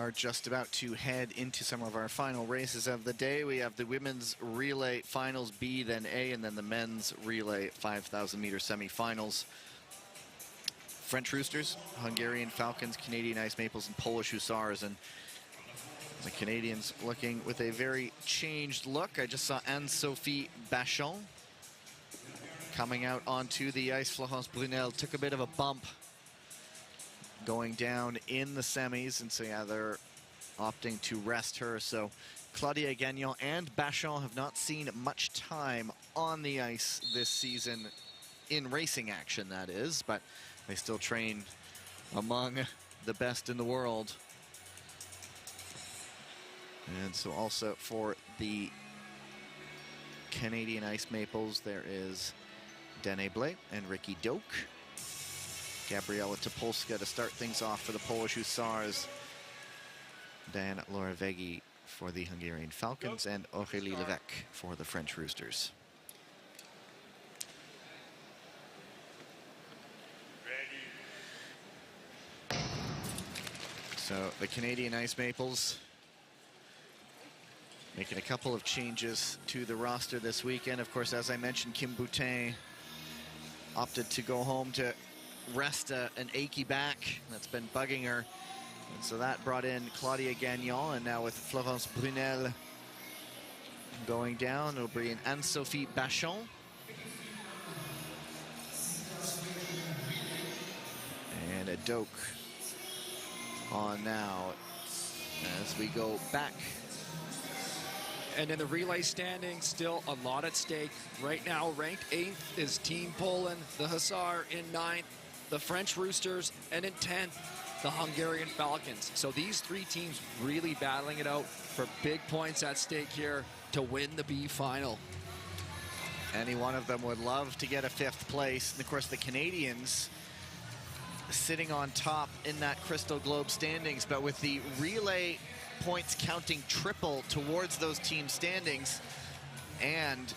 are just about to head into some of our final races of the day. We have the women's relay finals B, then A, and then the men's relay 5,000 meter semifinals. French Roosters, Hungarian Falcons, Canadian Ice Maples, and Polish Hussars. And the Canadians looking with a very changed look. I just saw Anne-Sophie Bachon coming out onto the ice. Florence Brunel took a bit of a bump going down in the semis, and so yeah, they're opting to rest her. So Claudia Gagnon and Bachon have not seen much time on the ice this season, in racing action that is, but they still train among the best in the world. And so also for the Canadian Ice Maples, there is Danae Blais and Ricky Doak. Gabriela Topolska to start things off for the Polish Hussars. Dan Loravegi for the Hungarian Falcons, and Aurélie Levesque for the French Roosters. So the Canadian Ice Maples making a couple of changes to the roster this weekend. Of course, as I mentioned, Kim Boutin opted to go home to rest an achy back that's been bugging her. And so that brought in Claudia Gagnon, and now with Florence Brunel going down, it'll bring in Anne-Sophie Bachon. And a Doak on now as we go back. And in the relay standings, still a lot at stake. Right now, ranked 8th is Team Poland, the Hussar in 9th, the French Roosters, and in 10th, the Hungarian Falcons. So these three teams really battling it out for big points at stake here to win the B final. Any one of them would love to get a 5th place. And of course, the Canadians sitting on top in that Crystal Globe standings, but with the relay points counting triple towards those team standings, and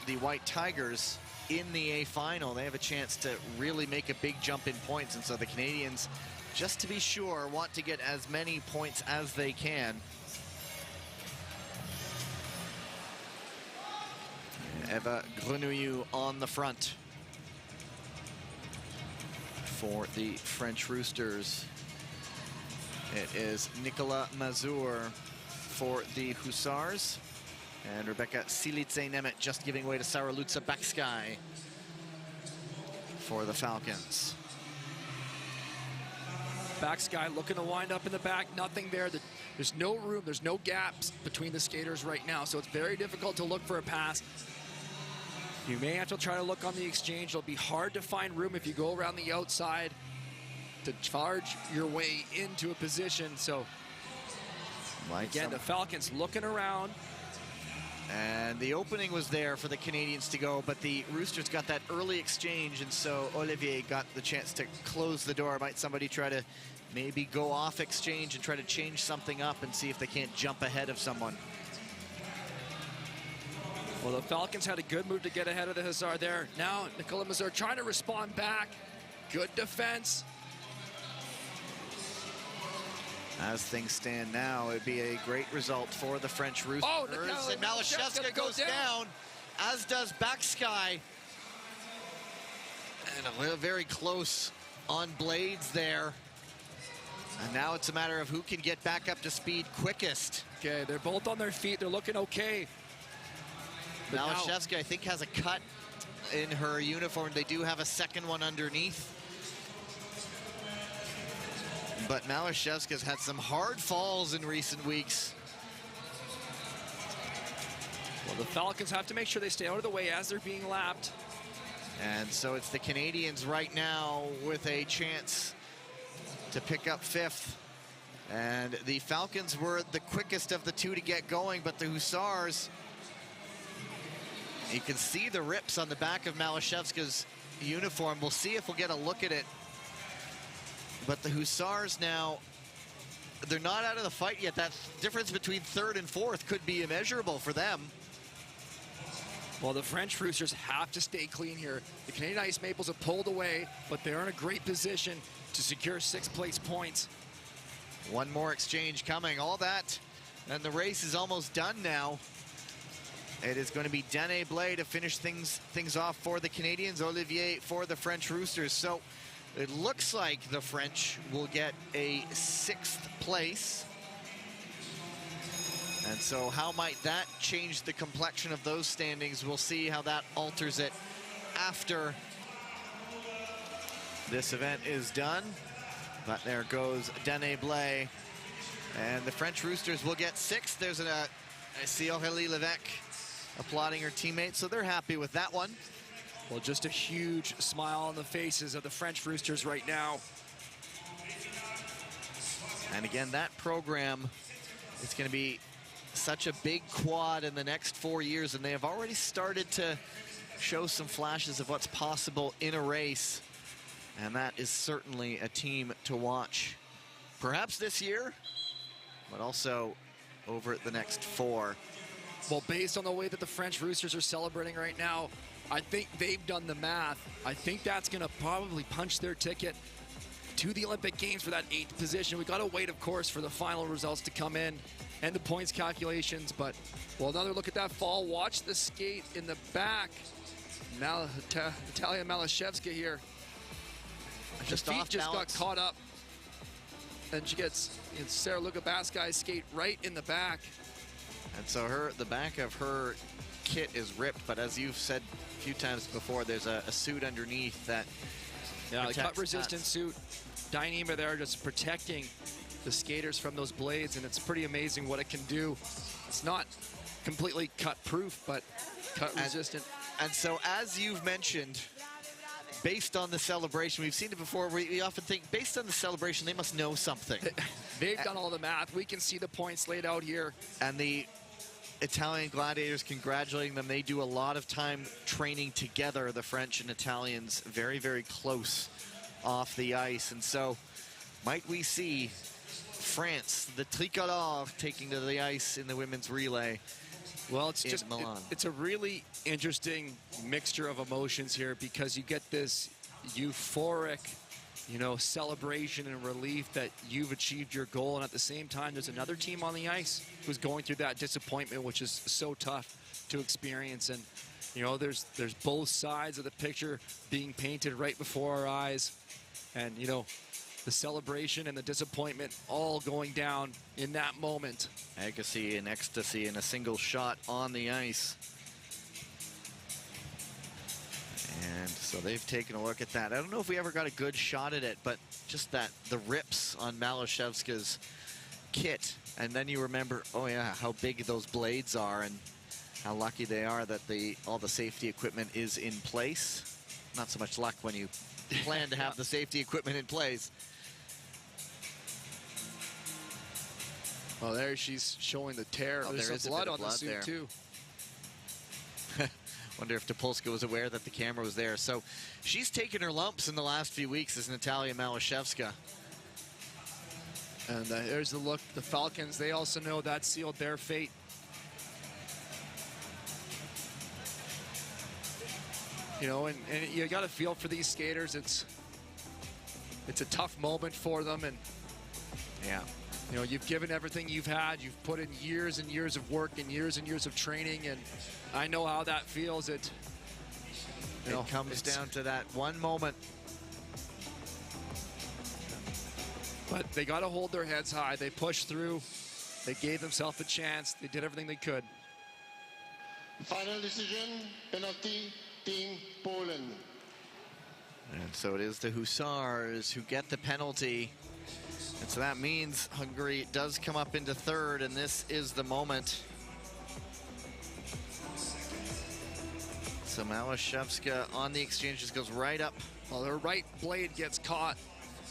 the White Tigers in the A final, they have a chance to really make a big jump in points. And so the Canadians, just to be sure, want to get as many points as they can. Eva Grenouillou on the front for the French Roosters. It is Nicolas Mazur for the Hussars, and Rebecca Silitze-Nemeth just giving way to Sarah Lutza-Baksky for the Falcons. Baksky looking to wind up in the back, nothing there. There's no room, there's no gaps between the skaters right now, so it's very difficult to look for a pass. You may have to try to look on the exchange. It'll be hard to find room if you go around the outside to charge your way into a position. So again, the Falcons looking around. And the opening was there for the Canadians to go, but the Roosters got that early exchange, and so Olivier got the chance to close the door. Might somebody try to maybe go off exchange and try to change something up and see if they can't jump ahead of someone? Well, the Falcons had a good move to get ahead of the Hussar there. Now Nicolas Mazur trying to respond back. Good defense. As things stand now, it'd be a great result for the French Roosters. Oh, and Malashevska goes down, as does Baksky. And a very close on blades there. And now it's a matter of who can get back up to speed quickest. Okay, they're both on their feet. They're looking okay. Malashevska, I think, has a cut in her uniform. They do have a second one underneath. But Malashevska's had some hard falls in recent weeks. Well, the Falcons have to make sure they stay out of the way as they're being lapped. And so it's the Canadians right now with a chance to pick up 5th. And the Falcons were the quickest of the two to get going, but the Hussars, you can see the rips on the back of Malashevska's uniform. We'll see if we'll get a look at it. But the Hussars now, they're not out of the fight yet. That difference between 3rd and 4th could be immeasurable for them. Well, the French Roosters have to stay clean here. The Canadian Ice Maples have pulled away, but they're in a great position to secure 6th place points. One more exchange coming. All that, and the race is almost done now. It is going to be Danae Blais to finish things off for the Canadians, Olivier for the French Roosters. So it looks like the French will get a 6th place. And so how might that change the complexion of those standings? We'll see how that alters it after this event is done. But there goes Danae Blais. And the French Roosters will get 6th. There's I see Aurélie Lévesque applauding her teammates, so they're happy with that one. Well, just a huge smile on the faces of the French Roosters right now. And again, that program is going to be such a big quad in the next 4 years, and they have already started to show some flashes of what's possible in a race. And that is certainly a team to watch, perhaps this year, but also over the next 4. Well, based on the way that the French Roosters are celebrating right now, I think they've done the math. I think that's going to probably punch their ticket to the Olympic Games for that 8th position. We got to wait, of course, for the final results to come in and the points calculations. But, well, another look at that fall. Watch the skate in the back. Natalia Malashevska here. Her feet just got caught up. And she gets Sarah Lukabaskai's skate right in the back. And so the back of her kit is ripped, but as you've said a few times before, there's a suit underneath that a cut-resistant suit. Dyneema there just protecting the skaters from those blades, and it's pretty amazing what it can do. It's not completely cut-proof, but cut-resistant. And so, as you've mentioned, based on the celebration, we've seen it before, we often think, based on the celebration, they must know something. They've done all the math. We can see the points laid out here. And the Italian gladiators, congratulating them. They do a lot of time training together, the French and Italians, very, very close off the ice. And so might we see France, the tricolore, taking to the ice in the women's relay? Well, it's just Milan. It's a really interesting mixture of emotions here, because you get this euphoric, celebration and relief that you've achieved your goal, and at the same time there's another team on the ice who's going through that disappointment, which is so tough to experience. And there's both sides of the picture being painted right before our eyes, and the celebration and the disappointment all going down in that moment. Agassi and ecstasy in a single shot on the ice. And so they've taken a look at that. I don't know if we ever got a good shot at it, but just the rips on Malashevska's kit. And then you remember, oh yeah, how big those blades are and how lucky they are that all the safety equipment is in place. Not so much luck when you plan to have the safety equipment in place. Well, there she's showing the tear. Oh, There's some blood on the suit, there, too. Wonder if Topolska was aware that the camera was there. So she's taken her lumps in the last few weeks, as Natalia Malashevska. And there's the look. The Falcons, they also know that sealed their fate. And you got to feel for these skaters. It's a tough moment for them, and yeah. You've given everything you've had. You've put in years and years of work and years of training, and I know how that feels. It comes down to that one moment. But they got to hold their heads high. They pushed through. They gave themselves a chance. They did everything they could. Final decision, penalty, Team Poland. And so it is the Hussars who get the penalty. And so that means Hungary does come up into 3rd, and this is the moment. So Malashevska on the exchange just goes right up. Well, her right blade gets caught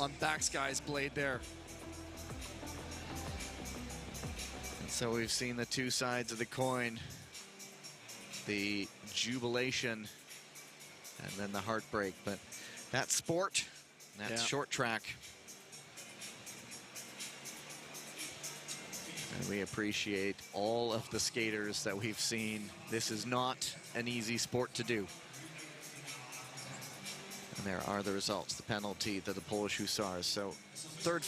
on Backskai's blade there. And so we've seen the two sides of the coin. The jubilation and then the heartbreak. But that's sport. That's short track. And we appreciate all of the skaters that we've seen. This is not an easy sport to do. And there are the results, the penalty to the Polish Hussars. So 3rd